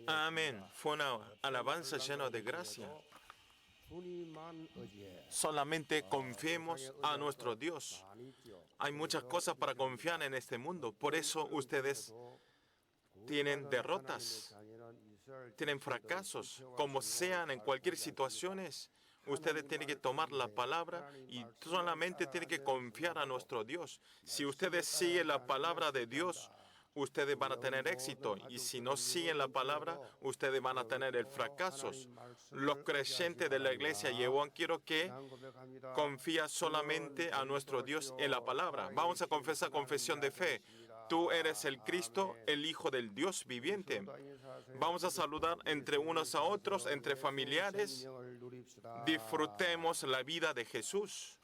Amén. Fue una alabanza llena de gracia. Solamente confiemos a nuestro Dios. Hay muchas cosas para confiar en este mundo. Por eso ustedes tienen derrotas, tienen fracasos, como sean en cualquier situación. Ustedes tienen que tomar la palabra y solamente tienen que confiar a nuestro Dios. Si ustedes siguen la palabra de Dios, ustedes van a tener éxito. Y si no siguen la palabra, ustedes van a tener fracasos. Los creyentes de la iglesia Yewon, quiero que confíen solamente a nuestro Dios en la palabra. Vamos a confesar confesión de fe. Tú eres el Cristo, el Hijo del Dios viviente. Vamos a saludar entre unos a otros, entre familiares. Disfrutemos la vida de Jesús.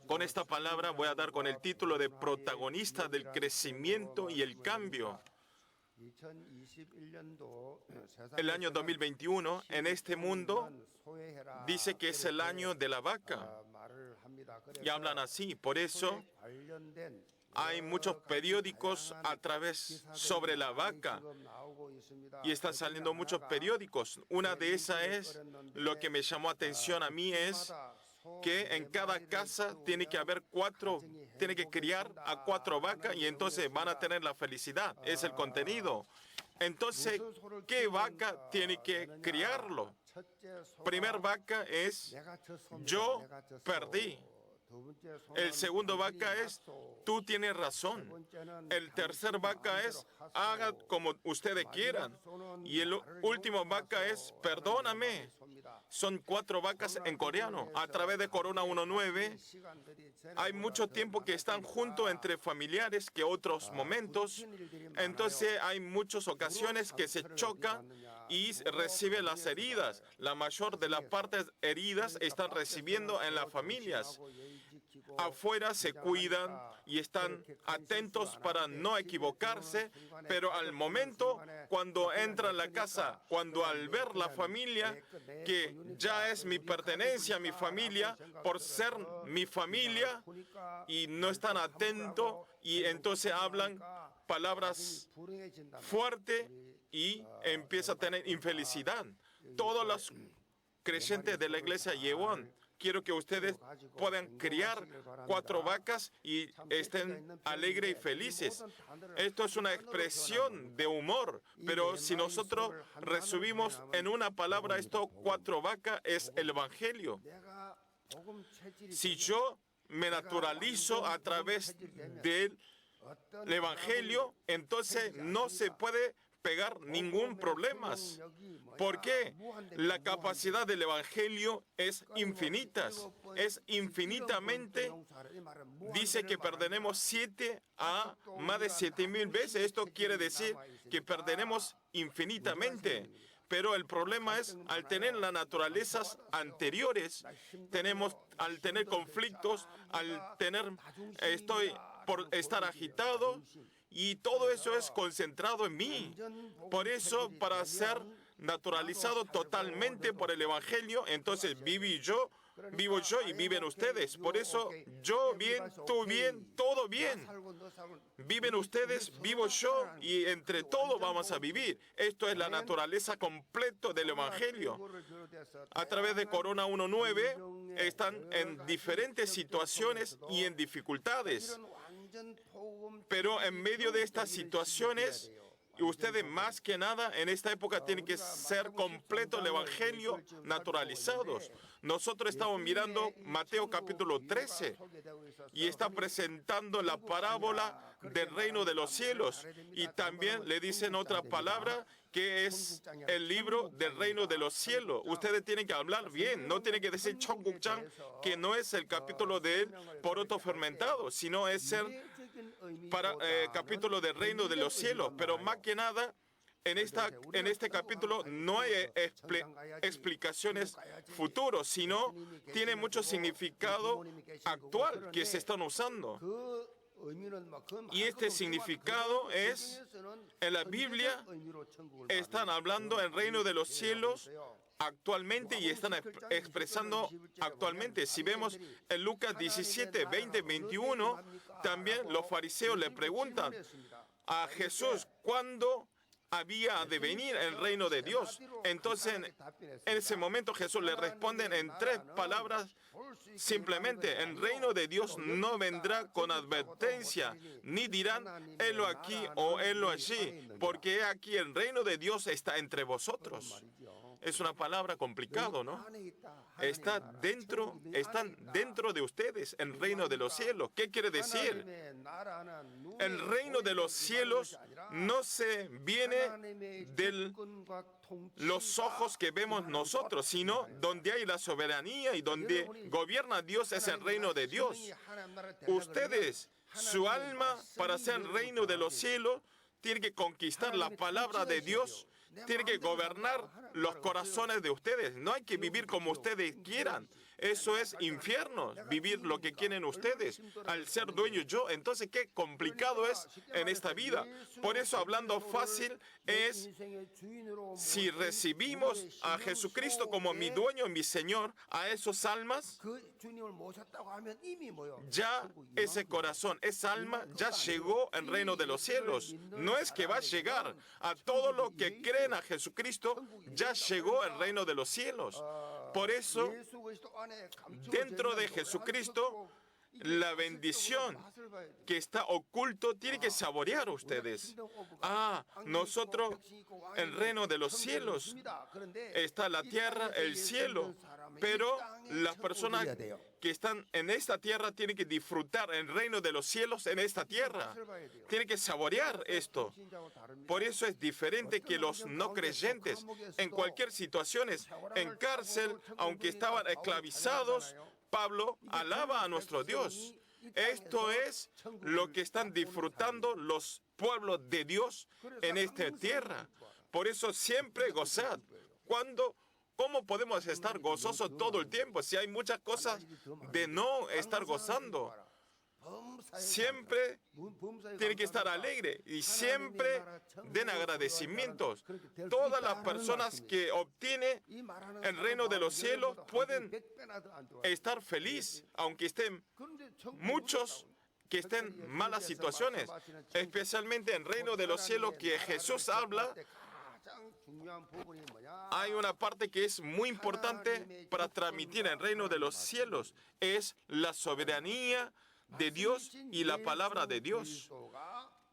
Con esta palabra voy a dar con el título de protagonista del crecimiento y el cambio. El año 2021 en este mundo dice que es el año de la vaca. Y hablan así, por eso hay muchos periódicos sobre la vaca y están saliendo muchos periódicos. Una de esas es, lo que me llamó atención a mí es que en cada casa tiene que criar a 4 vacas y entonces van a tener la felicidad. Es el contenido. Entonces, ¿qué vaca tiene que criarlo? Primer vaca es, yo perdí. El segundo vaca es, tú tienes razón. El tercer vaca es, haga como ustedes quieran. Y el último vaca es, perdóname. Son 4 vacas en coreano. A través de Corona 19, hay mucho tiempo que están juntos entre familiares que otros momentos. Entonces hay muchas ocasiones que se chocan y reciben las heridas. La mayor de las partes heridas están recibiendo en las familias. Afuera se cuidan y están atentos para no equivocarse, pero al momento, cuando entran a la casa, cuando al ver la familia, que ya es mi pertenencia, mi familia, por ser mi familia, y no están atentos, y entonces hablan palabras fuertes y empieza a tener infelicidad. Todos los creyentes de la iglesia Yewon, quiero que ustedes puedan criar 4 vacas y estén alegres y felices. Esto es una expresión de humor, pero si nosotros resumimos en una palabra esto, 4 vacas es el Evangelio. Si yo me naturalizo a través del Evangelio, entonces no se puede pegar ningún problema. ¿Por qué? La capacidad del Evangelio es infinita. Es infinitamente. Dice que perderemos 7 a más de 7,000 veces. Esto quiere decir que perderemos infinitamente. Pero el problema es, al tener las naturalezas anteriores, al tener conflictos, estoy por estar agitado, y todo eso es concentrado en mí. Por eso, para ser naturalizado totalmente por el Evangelio, entonces vivo yo y viven ustedes. Por eso, yo bien, tú bien, todo bien. Viven ustedes, vivo yo, y entre todos vamos a vivir. Esto es la naturaleza completa del Evangelio. A través de Corona 19 están en diferentes situaciones y en dificultades. Pero en medio de estas situaciones, ustedes más que nada en esta época tienen que ser completo el Evangelio naturalizados. Nosotros estamos mirando Mateo capítulo 13 y está presentando la parábola del reino de los cielos, y también le dicen otra palabra que es el libro del reino de los cielos. Ustedes tienen que hablar bien, no tienen que decir Cheonggukjang, que no es el capítulo del poroto fermentado, sino es el capítulo del reino de los cielos. Pero más que nada, en este capítulo no hay explicaciones futuras, sino tiene mucho significado actual que se están usando. Y este significado es, en la Biblia, están hablando del reino de los cielos actualmente y están expresando actualmente. Si vemos en Lucas 17, 20, 21, también los fariseos le preguntan a Jesús, ¿cuándo había de venir el reino de Dios. Entonces, en ese momento Jesús le responde en 3 palabras. Simplemente, el reino de Dios no vendrá con advertencia, ni dirán, helo aquí o helo allí, porque he aquí el reino de Dios está entre vosotros. Es una palabra complicada, ¿no? Están dentro de ustedes, el reino de los cielos. ¿Qué quiere decir? El reino de los cielos no se viene de los ojos que vemos nosotros, sino donde hay la soberanía y donde gobierna Dios es el reino de Dios. Ustedes, su alma, para ser el reino de los cielos, tiene que conquistar la palabra de Dios, tiene que gobernar los corazones de ustedes. No hay que vivir como ustedes quieran. Eso es infierno, vivir lo que quieren ustedes, al ser dueño yo. Entonces, qué complicado es en esta vida. Por eso, hablando fácil, es si recibimos a Jesucristo como mi dueño y mi Señor, a esos almas, ya ese corazón, esa alma, ya llegó al reino de los cielos. No es que va a llegar a todos los que creen a Jesucristo, ya llegó al reino de los cielos. Por eso, dentro de Jesucristo, la bendición que está oculto tiene que saborear ustedes. Nosotros, el reino de los cielos, está la tierra, el cielo, pero las personas que están en esta tierra tienen que disfrutar el reino de los cielos en esta tierra. Tienen que saborear esto. Por eso es diferente que los no creyentes. En cualquier situación, en cárcel, aunque estaban esclavizados, Pablo alaba a nuestro Dios. Esto es lo que están disfrutando los pueblos de Dios en esta tierra. Por eso siempre gozad. ¿Cómo podemos estar gozosos todo el tiempo si hay muchas cosas de no estar gozando? Siempre tiene que estar alegre y siempre den agradecimientos. Todas las personas que obtienen el reino de los cielos pueden estar felices, aunque estén muchos que estén en malas situaciones, especialmente en el reino de los cielos que Jesús habla. Hay una parte que es muy importante para transmitir el reino de los cielos, es la soberanía de Dios y la palabra de Dios.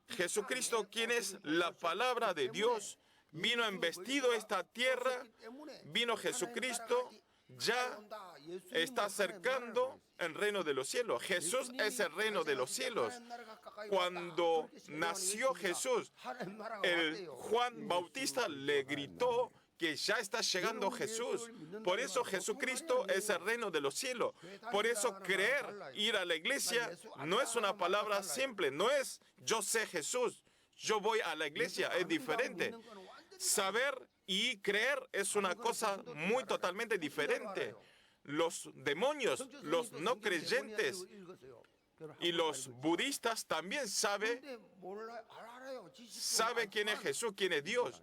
Jesucristo, quien es la palabra de Dios, vino embestido esta tierra, vino Jesucristo, ya está acercando el reino de los cielos. Jesús es el reino de los cielos. Cuando nació Jesús, el Juan Bautista le gritó que ya está llegando Jesús. Por eso Jesucristo es el reino de los cielos. Por eso creer, ir a la iglesia, no es una palabra simple. No es yo sé Jesús, yo voy a la iglesia. Es diferente. Saber y creer es una cosa muy totalmente diferente. Los demonios, los no creyentes y los budistas también saben quién es Jesús, quién es Dios.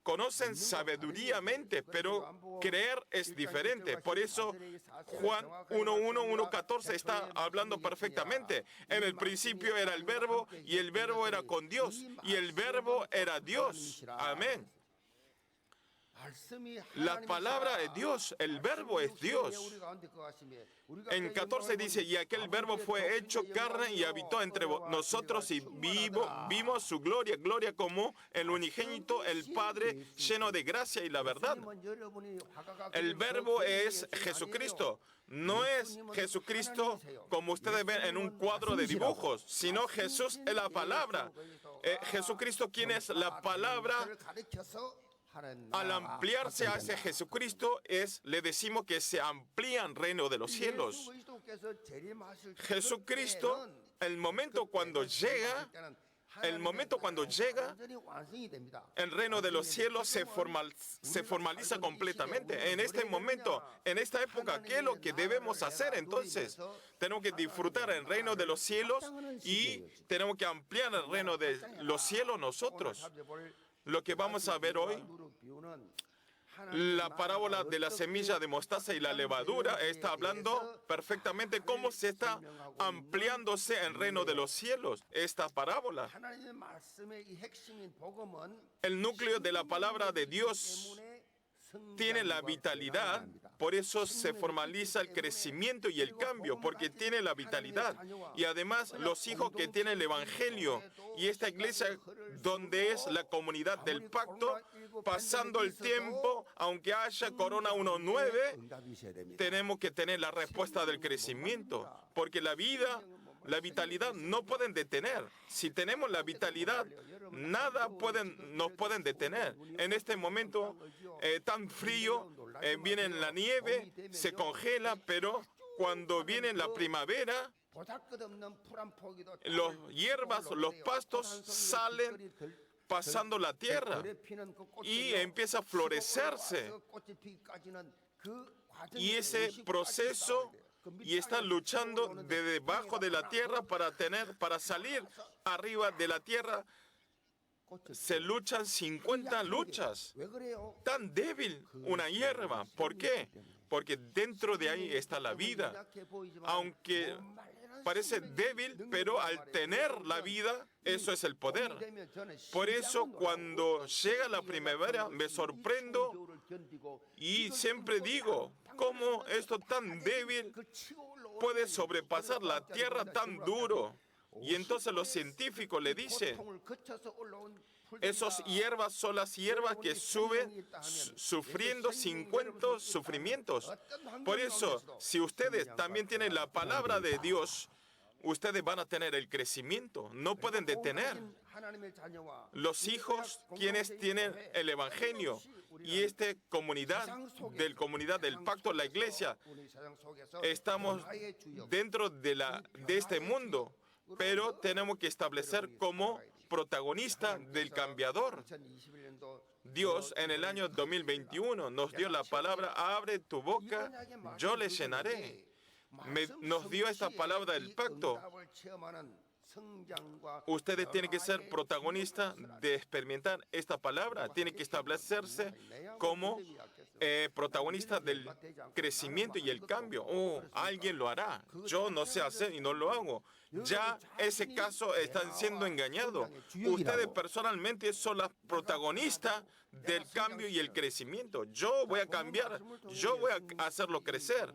Conocen sabiduríamente, pero creer es diferente. Por eso Juan 1:1-1:14 está hablando perfectamente. En el principio era el Verbo, y el Verbo era con Dios, y el Verbo era Dios. Amén. La palabra es Dios, el Verbo es Dios. En 14 dice, y aquel Verbo fue hecho carne y habitó entre nosotros y vimos su gloria, gloria como el unigénito, el Padre, lleno de gracia y la verdad. El Verbo es Jesucristo. No es Jesucristo como ustedes ven en un cuadro de dibujos, sino Jesús es la palabra. Jesucristo, quien es la palabra. Al ampliarse hacia Jesucristo, le decimos que se amplía el reino de los cielos. Jesucristo, el momento cuando llega, el reino de los cielos se formaliza completamente. En este momento, en esta época, ¿qué es lo que debemos hacer entonces? Tenemos que disfrutar el reino de los cielos y tenemos que ampliar el reino de los cielos nosotros. Lo que vamos a ver hoy La parábola de la semilla de mostaza y la levadura está hablando perfectamente cómo se está ampliándose el reino de los cielos. Esta parábola, el núcleo de la palabra de Dios tiene la vitalidad, por eso se formaliza el crecimiento y el cambio, porque tiene la vitalidad. Y además los hijos que tienen el Evangelio y esta iglesia donde es la comunidad del pacto, pasando el tiempo, aunque haya Corona 1.9, tenemos que tener la respuesta del crecimiento, porque la vida, la vitalidad no pueden detener. Si tenemos la vitalidad, nada nos pueden detener. En este momento tan frío, viene la nieve, se congela, pero cuando viene la primavera, los hierbas, los pastos salen pasando la tierra y empieza a florecerse. Y ese proceso, y están luchando de debajo de la tierra para salir arriba de la tierra. Se luchan 50 luchas. Tan débil una hierba. ¿Por qué? Porque dentro de ahí está la vida. Aunque parece débil, pero al tener la vida, eso es el poder. Por eso, cuando llega la primavera, me sorprendo y siempre digo, ¿cómo esto tan débil puede sobrepasar la tierra tan duro? Y entonces los científicos le dicen, esas hierbas son las hierbas que suben sufriendo 50 sufrimientos. Por eso, si ustedes también tienen la palabra de Dios, ustedes van a tener el crecimiento, no pueden detener. Los hijos, quienes tienen el Evangelio y esta comunidad del pacto, la iglesia, estamos dentro de este mundo, pero tenemos que establecer como protagonista del cambiador. Dios en el año 2021 nos dio la palabra, abre tu boca, yo le llenaré. Nos dio esta palabra del pacto. Ustedes tienen que ser protagonistas de experimentar esta palabra. Tienen que establecerse como protagonistas del crecimiento y el cambio. Alguien lo hará. Yo no sé hacer y no lo hago. Ya ese caso están siendo engañados. Ustedes personalmente son las protagonistas del cambio y el crecimiento. Yo voy a cambiar. Yo voy a hacerlo crecer.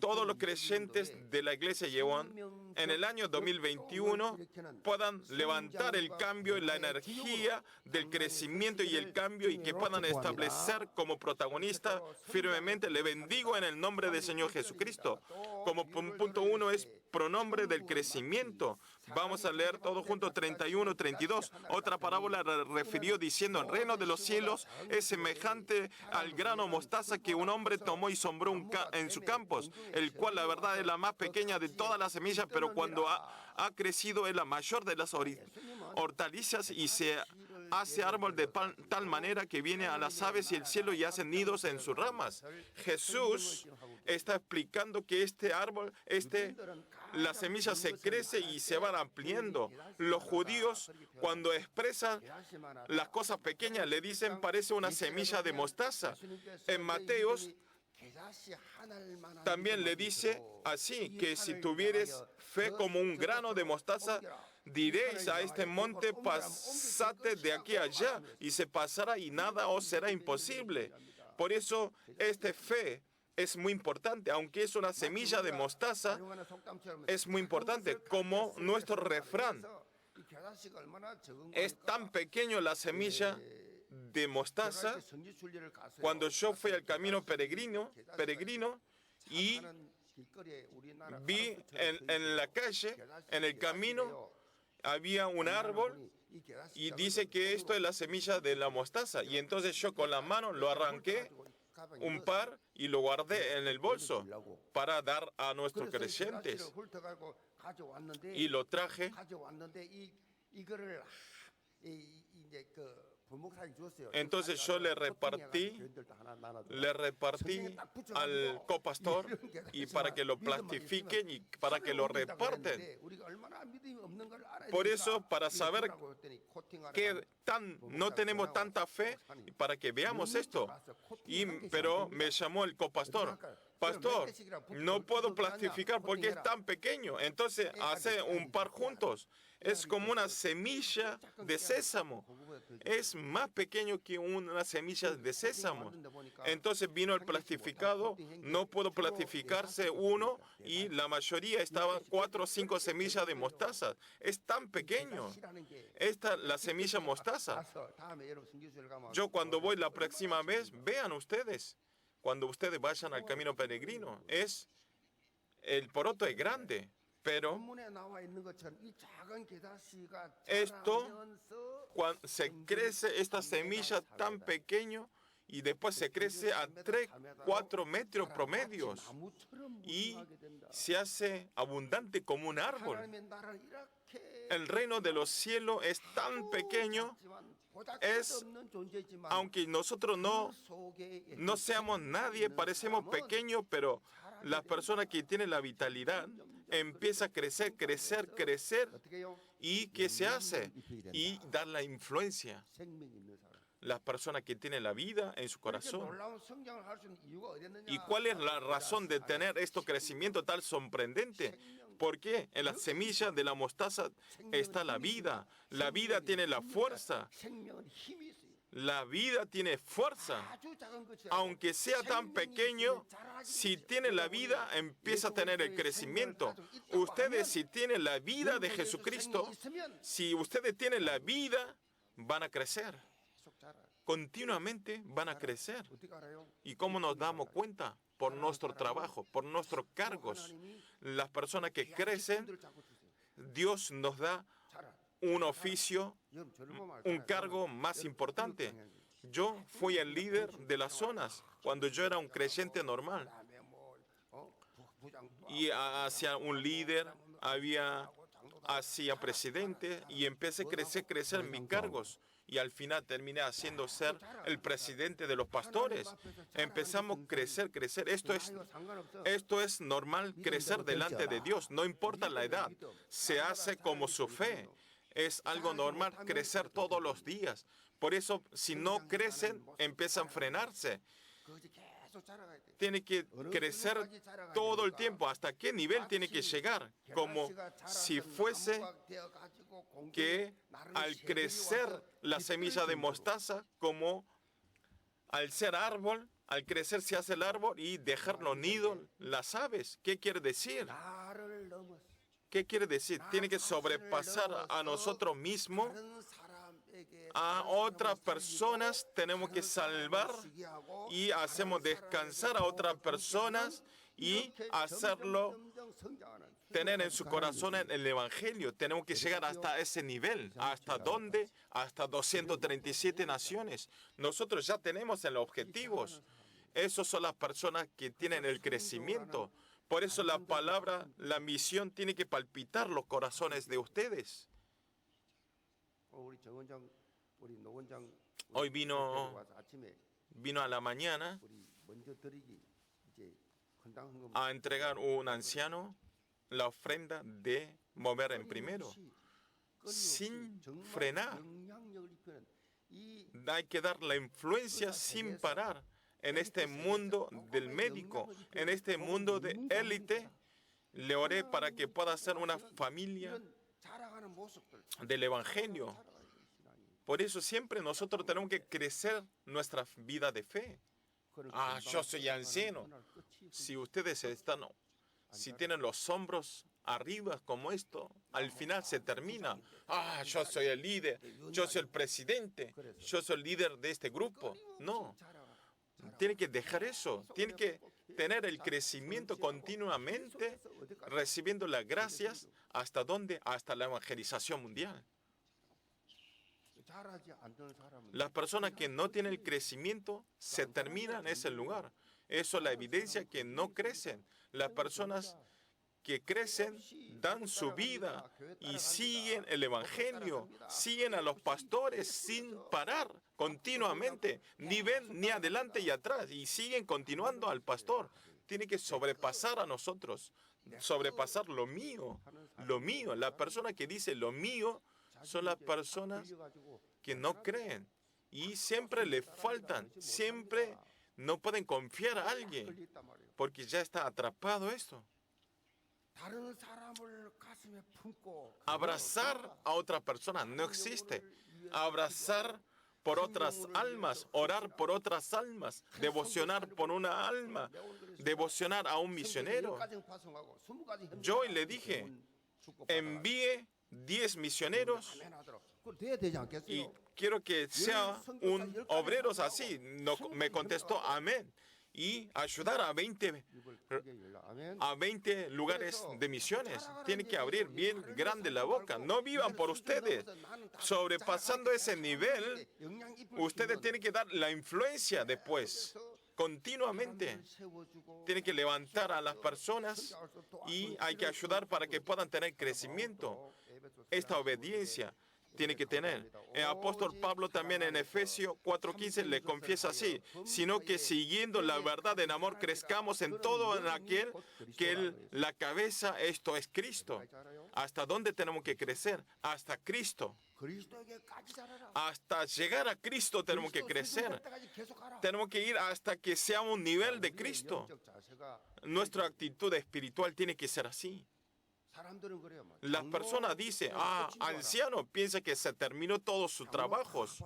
Todos los creyentes de la iglesia Yeon en el año 2021 puedan levantar el cambio y la energía del crecimiento y el cambio y que puedan establecer como protagonista firmemente. Le bendigo en el nombre del Señor Jesucristo. Como punto 1 es pronombre del crecimiento. Vamos a leer todo junto 31, 32. Otra parábola refirió diciendo, el reino de los cielos es semejante al grano mostaza que un hombre tomó y sembró en sus campos, el cual la verdad es la más pequeña de todas las semillas, pero cuando ha crecido es la mayor de las hortalizas y se hace árbol de tal manera que viene a las aves y el cielo y hacen nidos en sus ramas. Jesús está explicando que este árbol, la semilla se crece y se van ampliando. Los judíos, cuando expresan las cosas pequeñas, le dicen parece una semilla de mostaza. En Mateos también le dice así, que si tuvieres fe como un grano de mostaza, diréis a este monte, pasate de aquí a allá, y se pasará y nada os será imposible. Por eso, esta fe es muy importante, aunque es una semilla de mostaza, es muy importante, como nuestro refrán. Es tan pequeño la semilla de mostaza. Cuando yo fui al camino peregrino, y vi en la calle, en el camino, había un árbol y dice que esto es la semilla de la mostaza. Y entonces yo con la mano lo arranqué un par y lo guardé en el bolso para dar a nuestros creyentes. Y lo traje Entonces yo le repartí al copastor y para que lo plastifiquen y para que lo reparten. Por eso, para saber que no tenemos tanta fe, para que veamos esto. Pero me llamó el copastor. Pastor, no puedo plastificar porque es tan pequeño. Entonces, hace un par juntos. Es como una semilla de sésamo. Es más pequeño que una semilla de sésamo. Entonces vino el plastificado. No pudo plastificarse uno y la mayoría estaban 4 o 5 semillas de mostaza. Es tan pequeño. Esta la semilla mostaza. Yo cuando voy la próxima vez, vean ustedes. Cuando ustedes vayan al camino peregrino, el poroto es grande, pero esto, cuando se crece esta semilla tan pequeño y después se crece a 3, 4 metros promedios y se hace abundante como un árbol. El reino de los cielos es tan pequeño, aunque nosotros no seamos nadie, parecemos pequeños, pero las personas que tienen la vitalidad empiezan a crecer, crecer, crecer. ¿Y qué se hace? Y dar la influencia. Las personas que tienen la vida en su corazón. ¿Y cuál es la razón de tener este crecimiento tan sorprendente? Porque en la semilla de la mostaza está la vida. La vida tiene la fuerza. La vida tiene fuerza. Aunque sea tan pequeño, si tiene la vida, empieza a tener el crecimiento. Ustedes, si tienen la vida de Jesucristo, si ustedes tienen la vida, van a crecer. Continuamente van a crecer. ¿Y cómo nos damos cuenta? Por nuestro trabajo, por nuestros cargos. Las personas que crecen, Dios nos da un oficio, un cargo más importante. Yo fui el líder de las zonas cuando yo era un creyente normal. Y hacia un líder, hacia presidente, y empecé a crecer en mis cargos. Y al final terminé haciendo ser el presidente de los pastores. Empezamos a crecer. Esto es normal, crecer delante de Dios. No importa la edad. Se hace como su fe. Es algo normal crecer todos los días. Por eso, si no crecen, empiezan a frenarse. Tiene que crecer todo el tiempo. ¿Hasta qué nivel tiene que llegar? Como si fuese que al crecer la semilla de mostaza, como al ser árbol, al crecer se hace el árbol y dejar los nidos, las aves. ¿Qué quiere decir? ¿Qué quiere decir? Tiene que sobrepasar a nosotros mismos. A otras personas tenemos que salvar y hacemos descansar a otras personas y hacerlo tener en su corazón el Evangelio. Tenemos que llegar hasta ese nivel. ¿Hasta dónde? Hasta 237 naciones. Nosotros ya tenemos los objetivos. Esas son las personas que tienen el crecimiento. Por eso la palabra, la misión tiene que palpitar los corazones de ustedes. Hoy vino a la mañana a entregar a un anciano la ofrenda de mover en primero, sin frenar. Hay que dar la influencia sin parar en este mundo del médico, en este mundo de élite. Le oré para que pueda ser una familia del Evangelio. Por eso siempre nosotros tenemos que crecer nuestra vida de fe. Yo soy anciano. Si tienen los hombros arriba como esto, al final se termina. Yo soy el líder, yo soy el presidente, yo soy el líder de este grupo. No, tiene que dejar eso, tiene que tener el crecimiento continuamente, recibiendo las gracias. ¿Hasta dónde? Hasta la evangelización mundial. Las personas que no tienen el crecimiento se terminan en ese lugar. Eso es la evidencia que no crecen. Las personas que crecen, dan su vida y siguen el Evangelio, siguen a los pastores sin parar, continuamente, ni ven ni adelante y atrás, y siguen continuando al pastor. Tiene que sobrepasar a nosotros, sobrepasar lo mío, lo mío. La persona que dice lo mío son las personas que no creen y siempre le faltan, siempre no pueden confiar a alguien porque ya está atrapado esto. Abrazar a otra persona no existe. Abrazar por otras almas, orar por otras almas, devocionar por una alma, devocionar a un misionero. Yo hoy le dije, envíe 10 misioneros y quiero que sea un obreros así. No, me contestó amén. Y ayudar a 20 lugares de misiones. Tiene que abrir bien grande la boca. No vivan por ustedes. Sobrepasando ese nivel, ustedes tienen que dar la influencia después. Continuamente. Tienen que levantar a las personas y hay que ayudar para que puedan tener crecimiento. Esta obediencia tiene que tener. El apóstol Pablo también en Efesios 4:15 le confiesa así, sino que siguiendo la verdad en amor crezcamos en todo en aquel que la cabeza, esto es Cristo. ¿Hasta dónde tenemos que crecer? Hasta Cristo. Hasta llegar a Cristo tenemos que crecer. Tenemos que ir hasta que sea un nivel de Cristo. Nuestra actitud espiritual tiene que ser así. Las personas dicen, anciano, piensa que se terminó todos sus trabajos.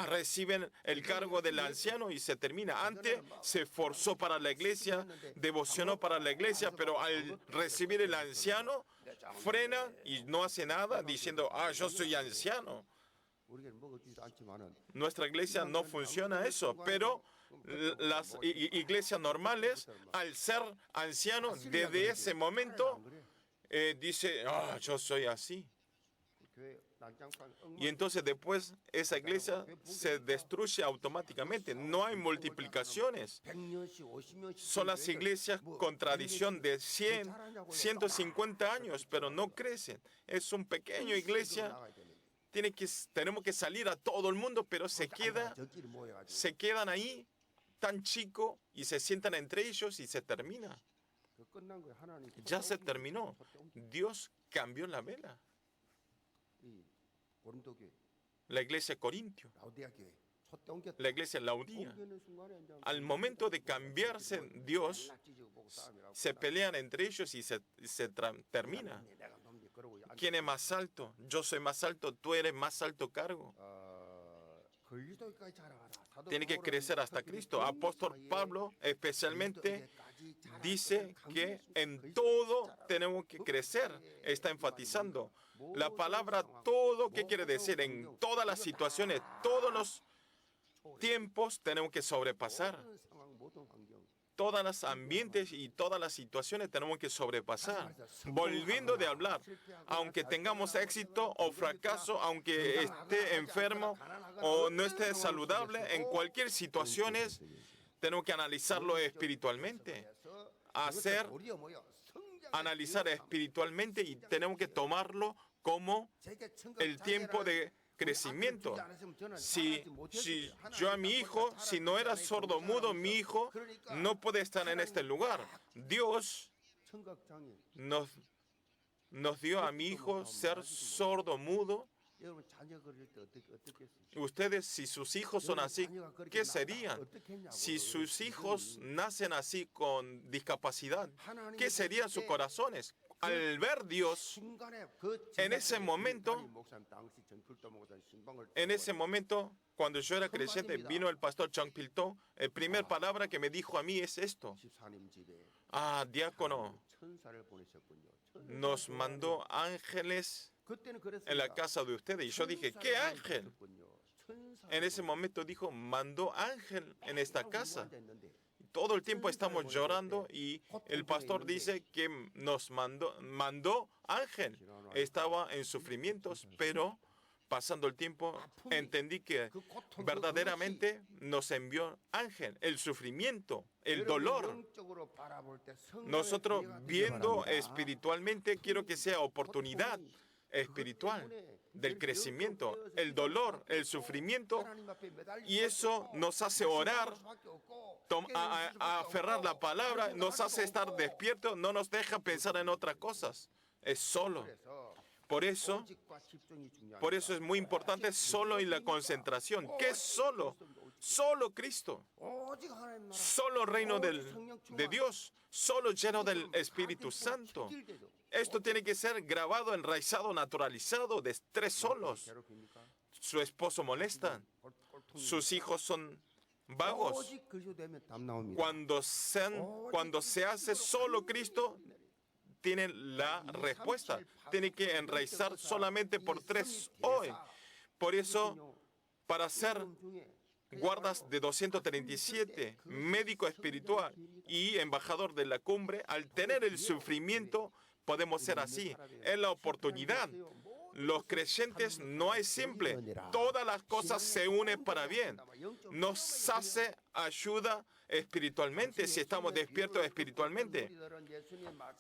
Reciben el cargo del anciano y se termina. Antes se esforzó para la iglesia, devocionó para la iglesia, pero al recibir el anciano, frena y no hace nada diciendo, yo soy anciano. Nuestra iglesia no funciona eso, pero las iglesias normales, al ser anciano, desde ese momento, dice, yo soy así. Y entonces después esa iglesia se destruye automáticamente. No hay multiplicaciones. Son las iglesias con tradición de 100, 150 años, pero no crecen. Es una pequeña iglesia. Tenemos que salir a todo el mundo, pero se quedan ahí tan chico y se sientan entre ellos y se termina. Ya se terminó. Dios cambió la vela. La iglesia Corintio, la iglesia Laodicea, al momento de cambiarse Dios, se pelean entre ellos y se termina. ¿Quién es más alto? Yo soy más alto, tú eres más alto cargo. Tiene que crecer hasta Cristo. Apóstol Pablo especialmente dice que en todo tenemos que crecer. Está enfatizando. La palabra todo, ¿qué quiere decir? En todas las situaciones, todos los tiempos tenemos que sobrepasar. Todos los ambientes y todas las situaciones tenemos que sobrepasar. Volviendo de hablar, aunque tengamos éxito o fracaso, aunque esté enfermo o no esté saludable, en cualquier situación tenemos que analizarlo espiritualmente. Analizar espiritualmente y tenemos que tomarlo como el tiempo de crecimiento. Si yo a mi hijo, si no era sordo-mudo, mi hijo no puede estar en este lugar. Dios nos dio a mi hijo ser sordo-mudo. Ustedes, si sus hijos son así, ¿qué serían? Si sus hijos nacen así con discapacidad, ¿qué serían sus corazones? Al ver Dios, en ese momento, cuando yo era creyente, vino el pastor Chung Pil-to. La primera palabra que me dijo a mí es esto. Diácono, nos mandó ángeles en la casa de ustedes. Y yo dije, ¿qué ángel? En ese momento dijo, mandó ángel en esta casa. Todo el tiempo estamos llorando y el pastor dice que nos mandó ángel. Estaba en sufrimientos, pero pasando el tiempo, entendí que verdaderamente nos envió ángel, el sufrimiento, el dolor. Nosotros viendo espiritualmente, quiero que sea oportunidad espiritual del crecimiento, el dolor, el sufrimiento, y eso nos hace orar, a aferrar la palabra, nos hace estar despiertos, no nos deja pensar en otras cosas. Es solo. Por eso es muy importante solo en la concentración. ¿Qué es solo? Solo Cristo. Solo reino de Dios. Solo lleno del Espíritu Santo. Esto tiene que ser grabado, enraizado, naturalizado de tres solos. Su esposo molesta. Sus hijos son vagos. Cuando se hace solo Cristo, tienen la respuesta. Tiene que enraizar solamente por tres hoy. Por eso, para ser guardas de 237, médico espiritual y embajador de la cumbre, al tener el sufrimiento, podemos ser así. Es la oportunidad. Los creyentes no es simple. Todas las cosas se unen para bien. Nos hace ayuda espiritualmente si estamos despiertos espiritualmente.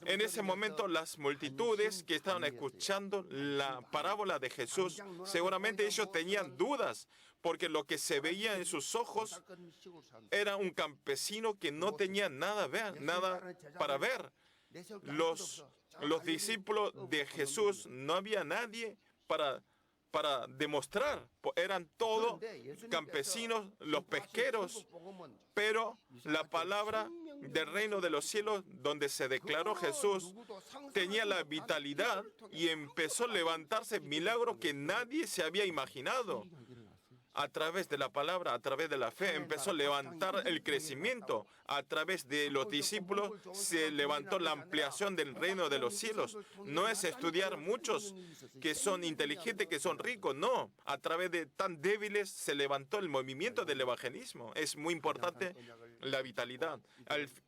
En ese momento las multitudes que estaban escuchando la parábola de Jesús, seguramente ellos tenían dudas, porque lo que se veía en sus ojos era un campesino que no tenía nada para ver. Los discípulos de Jesús, no había nadie para demostrar. Eran todos campesinos, los pesqueros. Pero la palabra del reino de los cielos, donde se declaró Jesús, tenía la vitalidad y empezó a levantarse milagros que nadie se había imaginado. A través de la palabra, a través de la fe, empezó a levantar el crecimiento. A través de los discípulos se levantó la ampliación del reino de los cielos. No es estudiar muchos que son inteligentes, que son ricos, no. A través de tan débiles se levantó el movimiento del evangelismo. Es muy importante la vitalidad.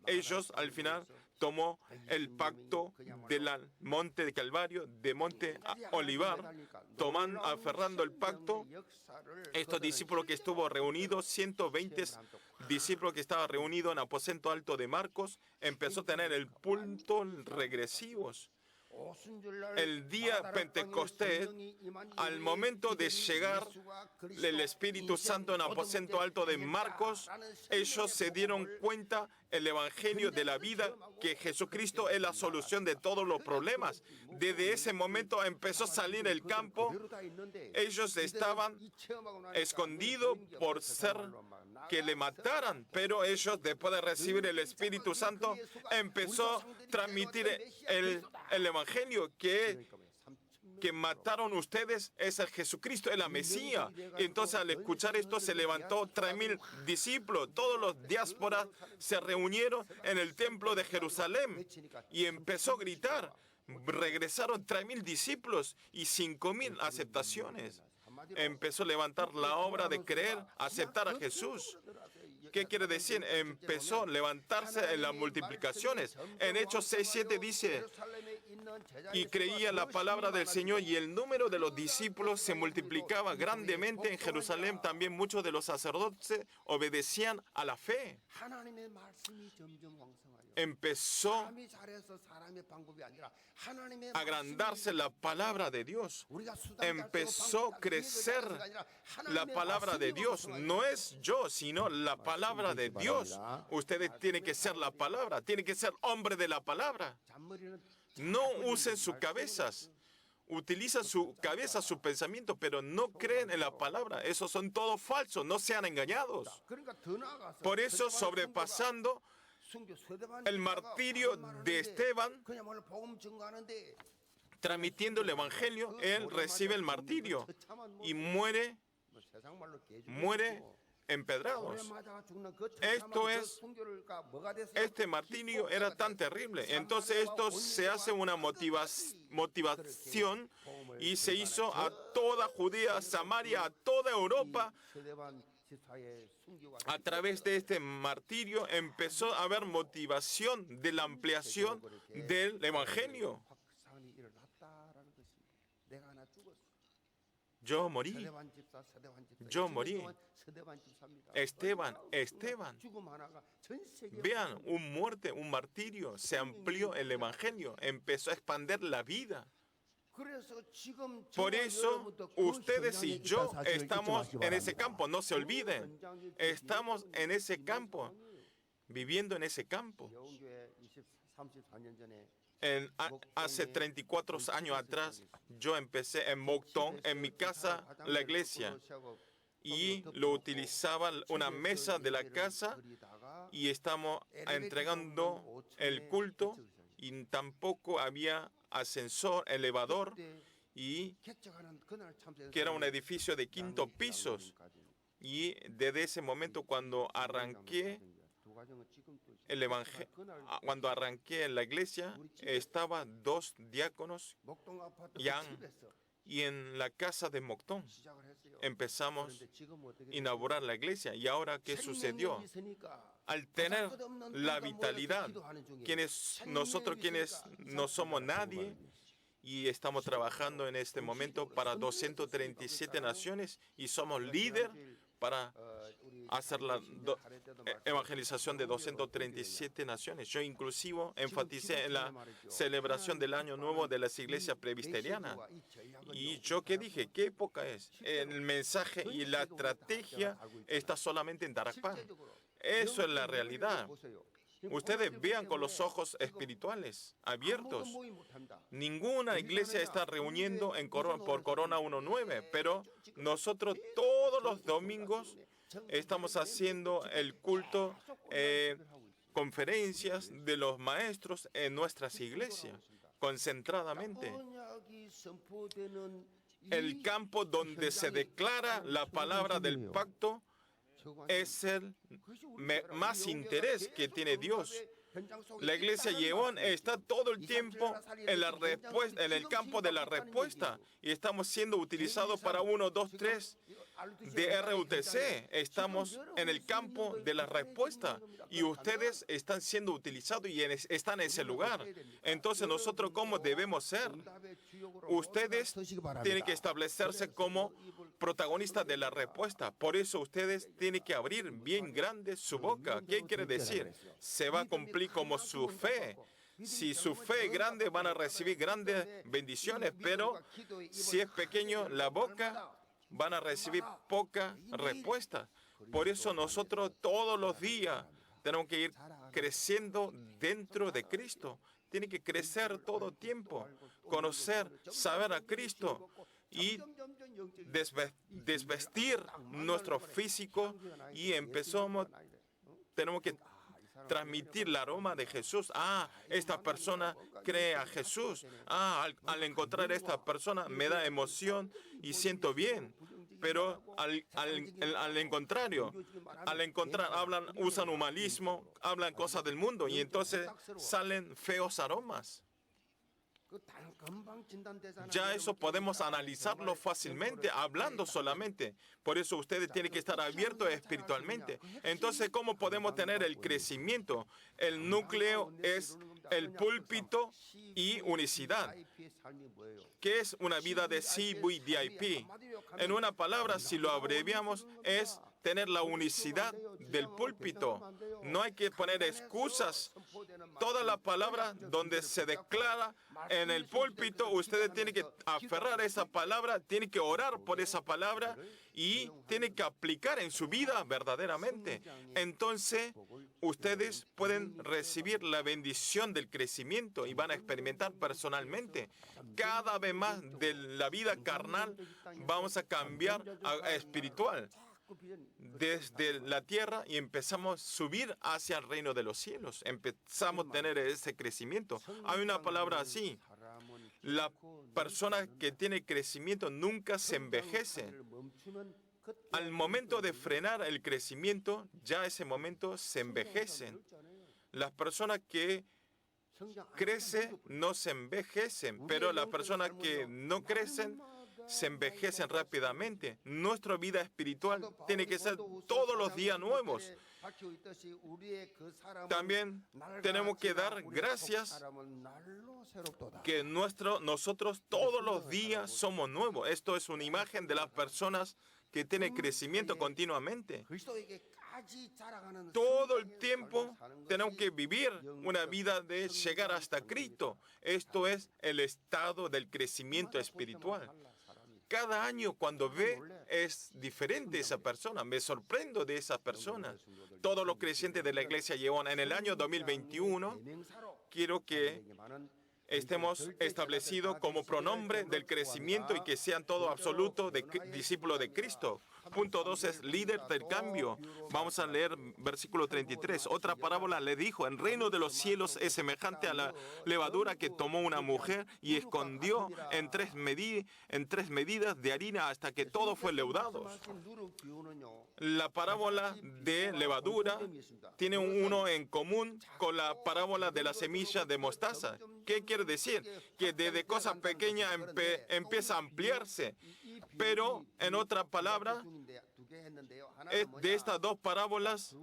Ellos, al final, tomó el pacto del monte de Calvario, de monte Olivar, aferrando el pacto. Estos discípulos que estuvo reunidos, 120 discípulos que estaban reunidos en el aposento alto de Marcos, empezó a tener el punto regresivos. El día Pentecostés, al momento de llegar el Espíritu Santo en el aposento alto de Marcos, ellos se dieron cuenta el Evangelio de la vida, que Jesucristo es la solución de todos los problemas. Desde ese momento empezó a salir el campo. Ellos estaban escondidos por ser que le mataran, pero ellos, después de recibir el Espíritu Santo, empezó a transmitir el Evangelio que mataron ustedes es el Jesucristo, es la Mesías. Entonces, al escuchar esto, se levantó 3,000 discípulos. Todos los diásporas se reunieron en el templo de Jerusalén y empezó a gritar. Regresaron 3,000 discípulos y 5,000 aceptaciones. Empezó a levantar la obra de creer, aceptar a Jesús. ¿Qué quiere decir? Empezó a levantarse en las multiplicaciones. En Hechos 6:7 dice, y creía la palabra del Señor y el número de los discípulos se multiplicaba grandemente en Jerusalén. También muchos de los sacerdotes obedecían a la fe. Empezó a agrandarse la palabra de Dios. Empezó a crecer la palabra de Dios. No es yo, sino la palabra de Dios. Ustedes tienen que ser la palabra, tienen que ser hombre de la palabra. No usen sus cabezas. Utilizan su cabeza, su pensamiento, pero no creen en la palabra. Esos son todos falsos, no sean engañados. Por eso, sobrepasando el martirio de Esteban, transmitiendo el Evangelio, él recibe el martirio y muere empedrados. Este martirio era tan terrible. Entonces esto se hace una motivación y se hizo a toda Judea, Samaria, a toda Europa. A través de este martirio empezó a haber motivación de la ampliación del Evangelio. Yo morí. Yo morí. Esteban. Vean, un martirio. Se amplió el evangelio. Empezó a expandir la vida. Por eso, ustedes y yo estamos en ese campo. No se olviden. Estamos en ese campo. Viviendo en ese campo. Hace 34 años atrás, yo empecé en Mokdong, en mi casa, la iglesia. Y lo utilizaba una mesa de la casa y estamos entregando el culto y tampoco había ascensor, elevador, y que era un edificio de 5 pisos. Y desde ese momento, cuando arranqué cuando arranqué en la iglesia, estaban 2 diáconos, y en la casa de Mokdong empezamos a inaugurar la iglesia. ¿Y ahora qué sucedió? Al tener la vitalidad, nosotros quienes no somos nadie, y estamos trabajando en este momento para 237 naciones y somos líder para hacer la evangelización de 237 naciones. Yo inclusive enfaticé en la celebración del Año Nuevo de las iglesias presbiterianas. Y yo ¿qué dije? ¿Qué época es? El mensaje y la estrategia está solamente en Darakpan. Eso es la realidad. Ustedes vean con los ojos espirituales abiertos. Ninguna iglesia está reuniendo por Corona 19, pero nosotros todos los domingos estamos haciendo el culto, conferencias de los maestros en nuestras iglesias, concentradamente. El campo donde se declara la palabra del pacto es el más interés que tiene Dios. La iglesia Yeon está todo el tiempo en el campo de la respuesta y estamos siendo utilizados para 1, 2, 3 de RUTC. Estamos en el campo de la respuesta y ustedes están siendo utilizados y están en ese lugar. Entonces, ¿nosotros cómo debemos ser? Ustedes tienen que establecerse como protagonistas de la respuesta. Por eso ustedes tienen que abrir bien grande su boca. ¿Qué quiere decir? Se va a cumplir como su fe. Si su fe es grande, van a recibir grandes bendiciones, pero si es pequeño la boca, van a recibir poca respuesta. Por eso nosotros todos los días tenemos que ir creciendo dentro de Cristo. Tiene que crecer todo el tiempo, conocer, saber a Cristo y desvestir nuestro físico y tenemos que transmitir el aroma de Jesús. Esta persona cree a Jesús. Al encontrar a esta persona me da emoción y siento bien. Pero al contrario, usan humanismo, hablan cosas del mundo y entonces salen feos aromas. Ya eso podemos analizarlo fácilmente, hablando solamente. Por eso ustedes tienen que estar abiertos espiritualmente. Entonces, ¿cómo podemos tener el crecimiento? El núcleo es el púlpito y unicidad. ¿Qué es una vida de CVDIP? En una palabra, si lo abreviamos, es tener la unicidad del púlpito. No hay que poner excusas. Toda la palabra donde se declara en el púlpito, ustedes tienen que aferrar a esa palabra, tienen que orar por esa palabra y tienen que aplicar en su vida verdaderamente. Entonces, ustedes pueden recibir la bendición del crecimiento y van a experimentar personalmente. Cada vez más de la vida carnal vamos a cambiar a espiritual. Desde la tierra y empezamos a subir hacia el reino de los cielos. Empezamos a tener ese crecimiento. Hay una palabra así. La persona que tiene crecimiento nunca se envejece. Al momento de frenar el crecimiento, ya ese momento se envejecen. Las personas que crecen no se envejecen, pero las personas que no crecen se envejecen rápidamente. Nuestra vida espiritual tiene que ser todos los días nuevos. También tenemos que dar gracias que nosotros todos los días somos nuevos. Esto es una imagen de las personas que tienen crecimiento continuamente. Todo el tiempo tenemos que vivir una vida de llegar hasta Cristo. Esto es el estado del crecimiento espiritual. Cada año cuando ve es diferente esa persona. Me sorprendo de esa persona. Todos los creyentes de la iglesia Yeon en el año 2021, quiero que estemos establecidos como pronombre del crecimiento y que sean todos absolutos de discípulos de Cristo. Punto 2 es líder del cambio. Vamos a leer versículo 33. Otra parábola le dijo, el reino de los cielos es semejante a la levadura que tomó una mujer y escondió en tres medidas de harina hasta que todo fue leudado. La parábola de levadura tiene uno en común con la parábola de la semilla de mostaza. ¿Qué quiere decir? Que desde cosas pequeñas empieza a ampliarse. Pero, en otra palabra, de estas dos parábolas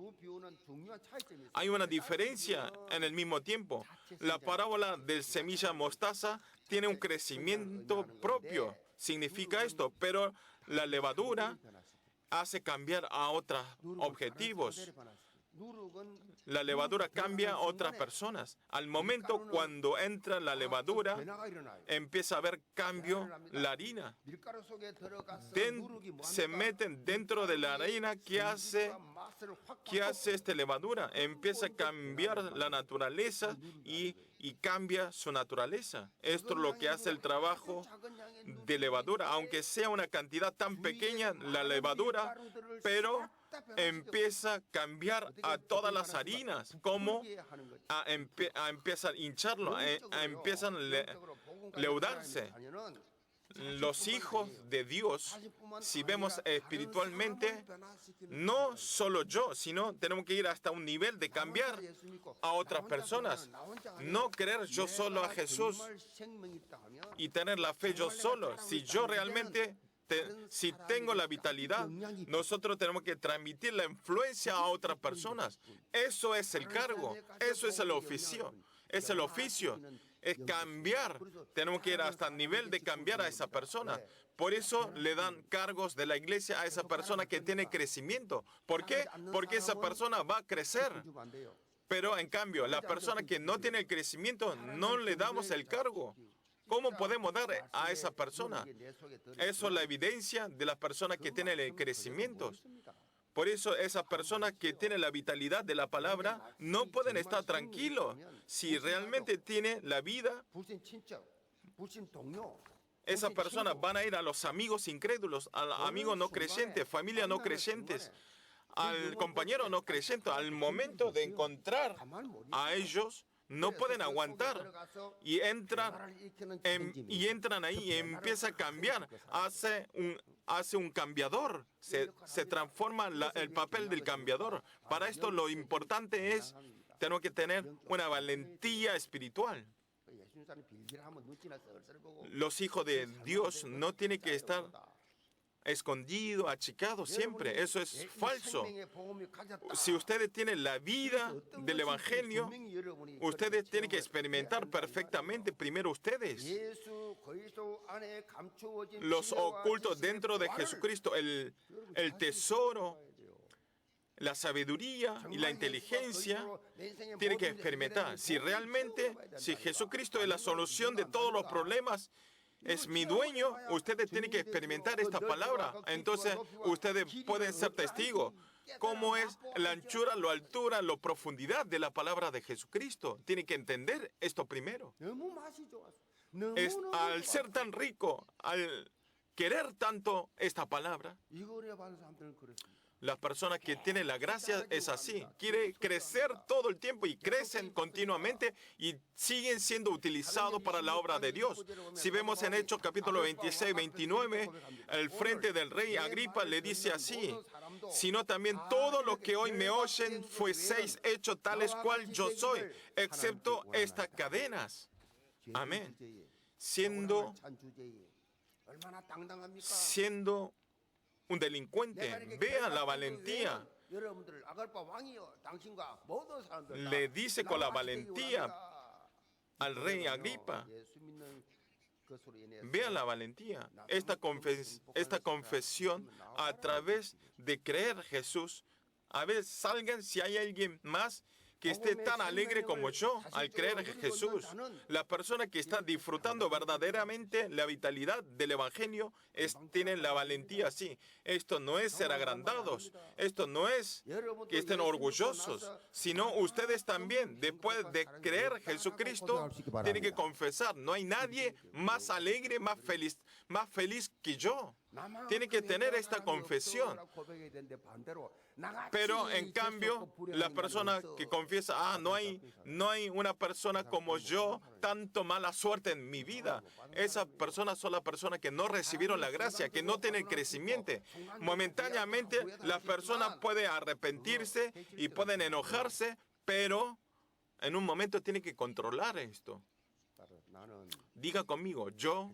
hay una diferencia en el mismo tiempo. La parábola de semilla mostaza tiene un crecimiento propio. Significa esto, pero la levadura hace cambiar a otros objetivos. La levadura cambia a otras personas. Al momento cuando entra la levadura, empieza a haber cambio la harina. Se meten dentro de la harina. ¿Qué hace esta levadura? Empieza a cambiar la naturaleza y cambia su naturaleza. Esto es lo que hace el trabajo de levadura. Aunque sea una cantidad tan pequeña, la levadura, pero empieza a cambiar a todas las harinas, como empieza a hincharlo, empiezan a leudarse. Los hijos de Dios, si vemos espiritualmente, no solo yo, sino tenemos que ir hasta un nivel de cambiar a otras personas. No creer yo solo a Jesús y tener la fe yo solo. Si yo realmente si tengo la vitalidad, nosotros tenemos que transmitir la influencia a otras personas. Eso es el cargo, eso es el oficio. Es el oficio, es cambiar. Tenemos que ir hasta el nivel de cambiar a esa persona. Por eso le dan cargos de la iglesia a esa persona que tiene crecimiento. ¿Por qué? Porque esa persona va a crecer. Pero en cambio, la persona que no tiene el crecimiento, no le damos el cargo. ¿Cómo podemos dar a esa persona? Eso es la evidencia de las personas que tienen el crecimiento. Por eso esas personas que tienen la vitalidad de la palabra no pueden estar tranquilos. Si realmente tienen la vida, esas personas van a ir a los amigos incrédulos, a los amigos no creyentes, familias no creyentes, al compañero no creyente. Al momento de encontrar a ellos, no pueden aguantar y entran ahí y empieza a cambiar. Hace un cambiador, se transforma el papel del cambiador. Para esto lo importante es, tenemos que tener una valentía espiritual. Los hijos de Dios no tienen que estar escondido, achicado siempre. Eso es falso. Si ustedes tienen la vida del Evangelio, ustedes tienen que experimentar perfectamente primero ustedes los ocultos dentro de Jesucristo, el tesoro, la sabiduría y la inteligencia. Tienen que experimentar. Si Jesucristo es la solución de todos los problemas, es mi dueño, ustedes tienen que experimentar esta palabra. Entonces, ustedes pueden ser testigos. ¿Cómo es la anchura, la altura, la profundidad de la palabra de Jesucristo? Tienen que entender esto primero. Al ser tan rico, al querer tanto esta palabra, las personas que tienen la gracia es así. Quiere crecer todo el tiempo y crecen continuamente y siguen siendo utilizados para la obra de Dios. Si vemos en Hechos capítulo 26, 29, el frente del rey Agripa le dice así: sino también todos los que hoy me oyen fueseis hechos tales cual yo soy, excepto estas cadenas. Amén. Siendo siendo un delincuente. Vean la valentía. Le dice con la valentía al rey Agripa. Vean la valentía. Esta confesión a través de creer Jesús. A ver, salgan si hay alguien más que esté tan alegre como yo al creer en Jesús. La persona que está disfrutando verdaderamente la vitalidad del Evangelio tienen la valentía así. Esto no es ser agrandados, esto no es que estén orgullosos, sino ustedes también, después de creer en Jesucristo, tienen que confesar, no hay nadie más alegre, más feliz que yo. Tiene que tener esta confesión. Pero en cambio, la persona que confiesa, no hay una persona como yo, tanto mala suerte en mi vida. Esas personas son las personas que no recibieron la gracia, que no tienen crecimiento. Momentáneamente, las personas pueden arrepentirse y pueden enojarse, pero en un momento tienen que controlar esto. Diga conmigo, yo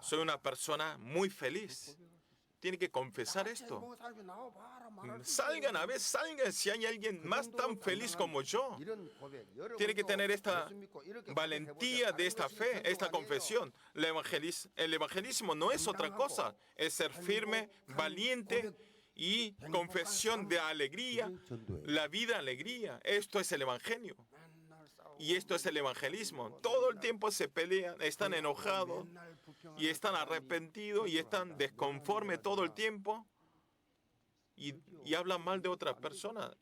soy una persona muy feliz. Tiene que confesar esto. Salgan a ver, salgan si hay alguien más tan feliz como yo. Tiene que tener esta valentía de esta fe, esta confesión. El evangelismo no es otra cosa, es ser firme, valiente y confesión de alegría, la vida alegría. Esto es el evangelio. Y esto es el evangelismo. Todo el tiempo se pelean, están enojados y están arrepentidos y están desconformes todo el tiempo y hablan mal de otras personas.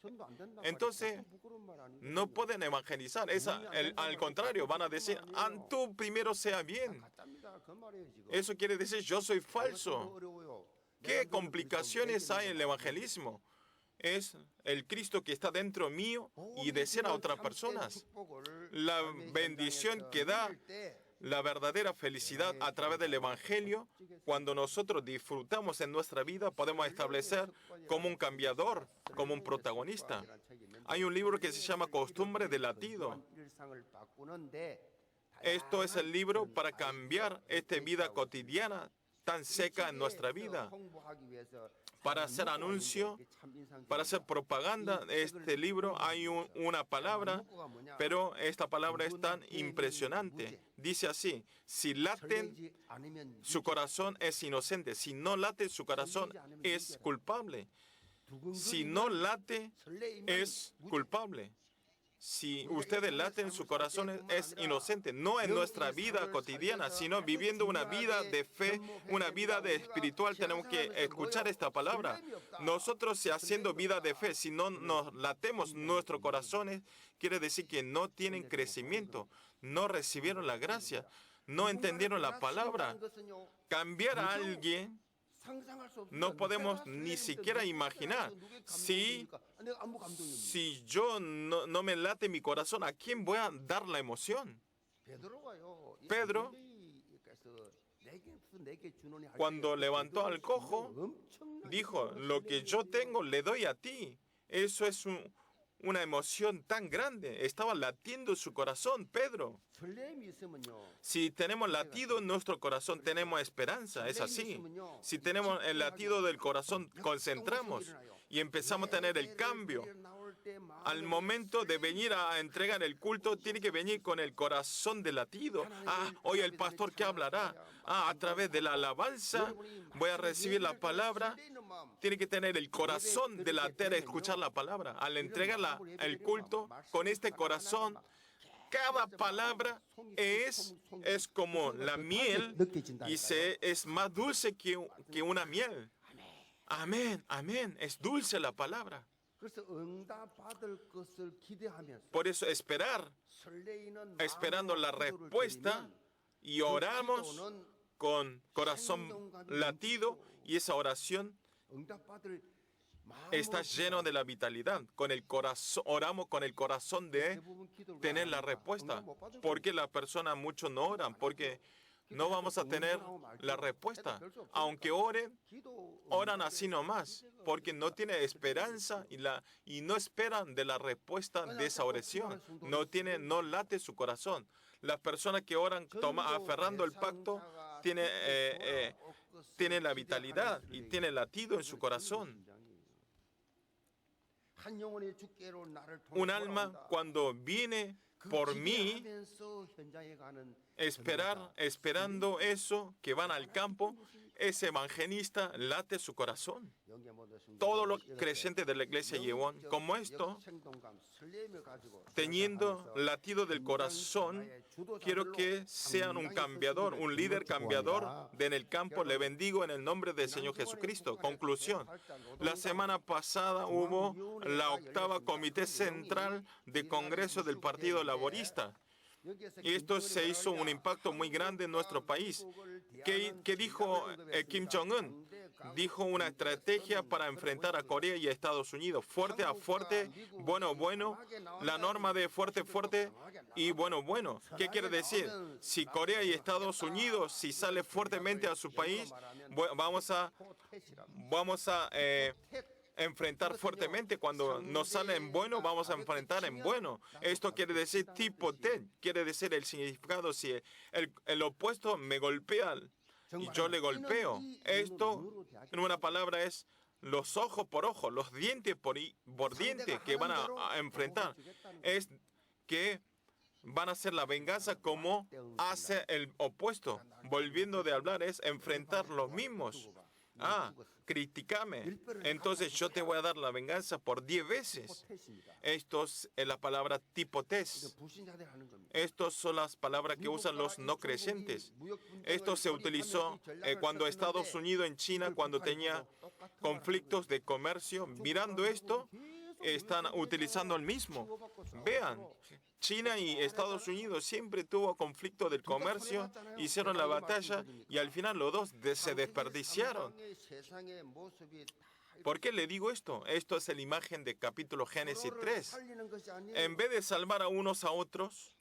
Entonces, no pueden evangelizar. Al contrario, van a decir, tú primero sea bien. Eso quiere decir, yo soy falso. ¿Qué complicaciones hay en el evangelismo? Es el Cristo que está dentro mío y decir a otras personas. La bendición que da la verdadera felicidad a través del Evangelio, cuando nosotros disfrutamos en nuestra vida, podemos establecer como un cambiador, como un protagonista. Hay un libro que se llama Costumbre de Latido. Esto es el libro para cambiar esta vida cotidiana tan seca en nuestra vida. Para hacer anuncio, para hacer propaganda de este libro hay una palabra, pero esta palabra es tan impresionante. Dice así, si laten, su corazón es inocente. Si no late, su corazón es culpable. Si no late, es culpable. Si ustedes laten, su corazón es inocente. No en nuestra vida cotidiana, sino viviendo una vida de fe, una vida de espiritual. Tenemos que escuchar esta palabra. Nosotros, si haciendo vida de fe, si no nos latemos nuestros corazones, quiere decir que no tienen crecimiento, no recibieron la gracia, no entendieron la palabra. Cambiar a alguien no podemos ni siquiera imaginar. Si yo no me late mi corazón, ¿a quién voy a dar la emoción? Pedro, cuando levantó al cojo, dijo, lo que yo tengo le doy a ti. Eso es una emoción tan grande. Estaba latiendo su corazón, Pedro. Si tenemos latido en nuestro corazón, tenemos esperanza. Es así. Si tenemos el latido del corazón, concentramos y empezamos a tener el cambio. Al momento de venir a entregar el culto, tiene que venir con el corazón de latido. Hoy el pastor, ¿qué hablará? A través de la alabanza voy a recibir la palabra. Tiene que tener el corazón de latir a escuchar la palabra. Al entregar el culto con este corazón, cada palabra es como la miel y es más dulce que una miel. Amén, amén. Es dulce la palabra. Por eso esperando la respuesta, y oramos con corazón latido, y esa oración está lleno de la vitalidad. Oramos con el corazón de tener la respuesta. Porque las personas mucho no oran, porque no vamos a tener la respuesta. Aunque oran así nomás, porque no tienen esperanza y no esperan de la respuesta de esa oración. No late su corazón. Las personas que oran aferrando el pacto tiene la vitalidad y tiene latido en su corazón. Un alma, cuando viene por mí, esperando eso, que van al campo, ese evangelista late su corazón. Todos los creyentes de la iglesia Yeon, como esto, teniendo latido del corazón, quiero que sean un cambiador, un líder cambiador en el campo. Le bendigo en el nombre del Señor Jesucristo. Conclusión. La semana pasada hubo la octava Comité Central de Congreso del Partido Laborista. Y esto se hizo un impacto muy grande en nuestro país. ¿Qué dijo Kim Jong-un? Dijo una estrategia para enfrentar a Corea y a Estados Unidos. Fuerte a fuerte, bueno, bueno. La norma de fuerte, fuerte y bueno, bueno. ¿Qué quiere decir? Si Corea y Estados Unidos, si sale fuertemente a su país, vamos a enfrentar fuertemente. Cuando nos sale en bueno, vamos a enfrentar en bueno. Esto quiere decir tipo T, quiere decir el significado. Si el opuesto me golpea y yo le golpeo. Esto, en una palabra, es los ojos por ojo, los dientes por diente que van a enfrentar. Es que van a hacer la venganza como hace el opuesto. Volviendo de hablar, es enfrentar los mismos. Critícame. Entonces yo te voy a dar la venganza por 10 veces. Esto es la palabra tipo test. Estas son las palabras que usan los no creyentes. Esto se utilizó cuando Estados Unidos en China, cuando tenía conflictos de comercio. Mirando esto, están utilizando el mismo. Vean. China y Estados Unidos siempre tuvo conflicto del comercio, hicieron la batalla y al final los dos se desperdiciaron. ¿Por qué le digo esto? Esto es la imagen del capítulo Génesis 3. En vez de salvar a unos a otros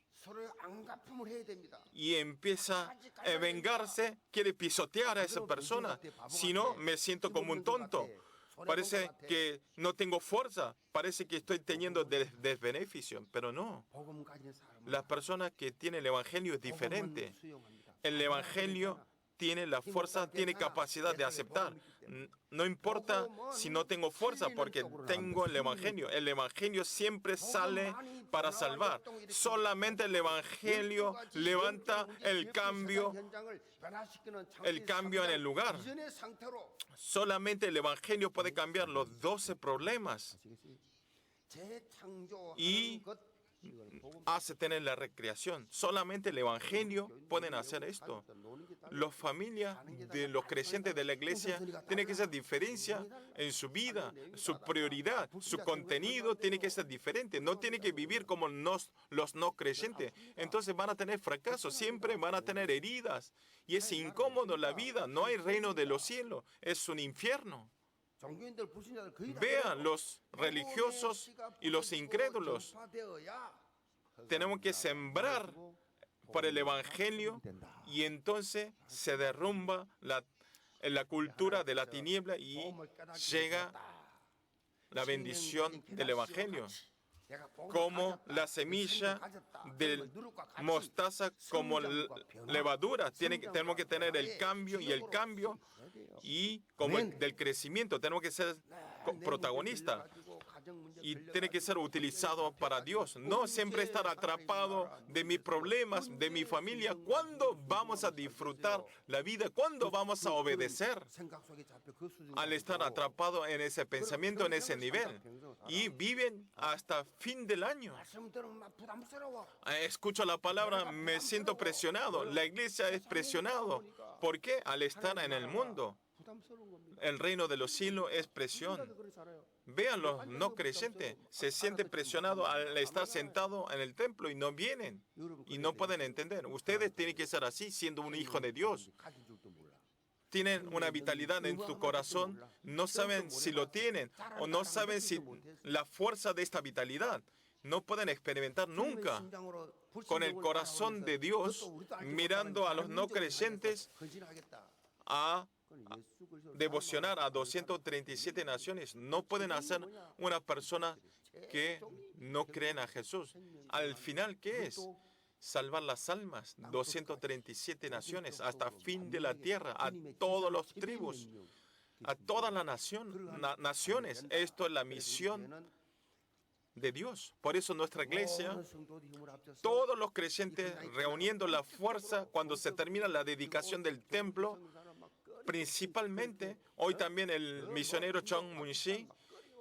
y empieza a vengarse, quiere pisotear a esa persona. Si no, me siento como un tonto. Parece que no tengo fuerza, parece que estoy teniendo desbeneficio, pero no. Las personas que tienen el Evangelio es diferente. El Evangelio tiene la fuerza, tiene capacidad de aceptar. No importa si no tengo fuerza porque tengo el Evangelio. El Evangelio siempre sale para salvar. Solamente el Evangelio levanta el cambio en el lugar. Solamente el Evangelio puede cambiar los 12 problemas y hace tener la recreación. Solamente el Evangelio puede hacer esto. Las familias de los creyentes de la iglesia tienen que ser diferencia en su vida, su prioridad, su contenido tiene que ser diferente. No tiene que vivir como los no creyentes. Entonces van a tener fracaso, siempre van a tener heridas. Y es incómodo la vida. No hay reino de los cielos. Es un infierno. Vean, los religiosos y los incrédulos. Tenemos que sembrar por el Evangelio y entonces se derrumba la cultura de la tiniebla y llega la bendición del Evangelio. Como la semilla de mostaza, como levadura. Tenemos que tener el cambio y como del crecimiento. Tenemos que ser protagonistas y tiene que ser utilizado para Dios. No siempre estar atrapado de mis problemas, de mi familia. ¿Cuándo vamos a disfrutar la vida? ¿Cuándo vamos a obedecer? Al estar atrapado en ese pensamiento, en ese nivel. Y viven hasta fin del año. Escucho la palabra, me siento presionado. La iglesia es presionado. ¿Por qué? Al estar en el mundo. El reino de los cielos es presión. Vean, los no creyentes se sienten presionados al estar sentados en el templo y no vienen y no pueden entender. Ustedes tienen que ser así siendo un hijo de Dios. Tienen una vitalidad en su corazón, no saben si lo tienen o no saben si la fuerza de esta vitalidad. No pueden experimentar nunca con el corazón de Dios mirando a los no creyentes a devocionar a 237 naciones. No pueden hacer una persona que no creen a Jesús. Al final, ¿qué es? salvar las almas, 237 naciones, hasta fin de la tierra, a todas las tribus, a todas las naciones. Esto es la misión de Dios. Por eso nuestra iglesia, todos los creyentes reuniendo la fuerza cuando se termina la dedicación del templo, principalmente, hoy también el misionero Chung Munshi,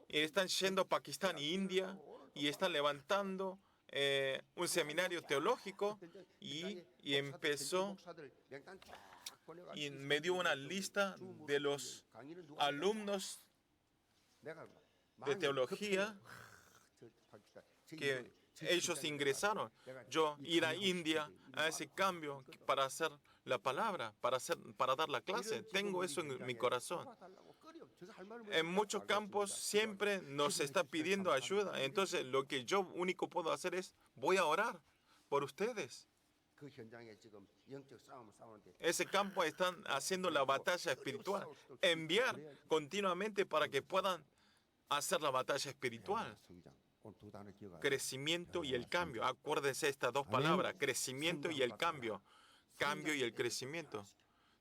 están yendo a Pakistán e India y están levantando un seminario teológico y empezó y me dio una lista de los alumnos de teología que ellos ingresaron. Yo ir a India a ese cambio para hacer la palabra, para dar la clase. Tengo eso en mi corazón. En muchos campos siempre nos está pidiendo ayuda. Entonces lo que yo único puedo hacer es, voy a orar por ustedes. Ese campo están haciendo la batalla espiritual. Enviar continuamente para que puedan hacer la batalla espiritual. Crecimiento y el cambio. Acuérdense estas dos palabras, crecimiento y el cambio. Cambio y el crecimiento.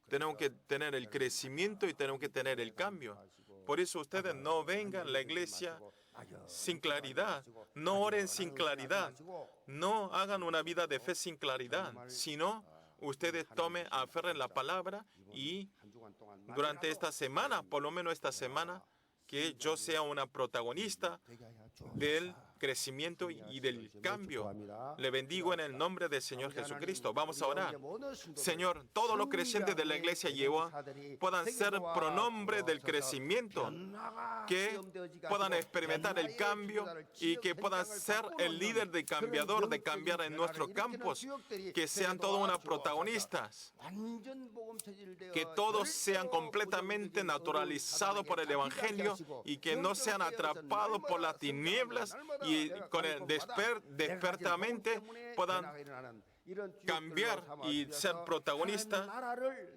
Tenemos que tener el crecimiento y tenemos que tener el cambio. Por eso ustedes no vengan a la iglesia sin claridad. No oren sin claridad. No hagan una vida de fe sin claridad. Sino, ustedes aferren la palabra y durante esta semana, por lo menos esta semana, que yo sea una protagonista del crecimiento y del cambio. Le bendigo en el nombre del Señor Jesucristo. Vamos a orar. Señor, todos los creyentes de la iglesia Yehová puedan ser pronombres del crecimiento, que puedan experimentar el cambio y que puedan ser el líder de cambiador, de cambiar en nuestros campos, que sean todos unas protagonistas, que todos sean completamente naturalizados por el Evangelio y que no sean atrapados por las tinieblas y con el despertamente puedan cambiar y ser protagonistas,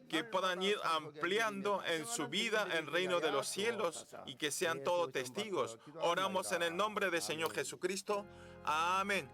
que puedan ir ampliando en su vida el reino de los cielos y que sean todos testigos. Oramos en el nombre del Señor Jesucristo. Amén.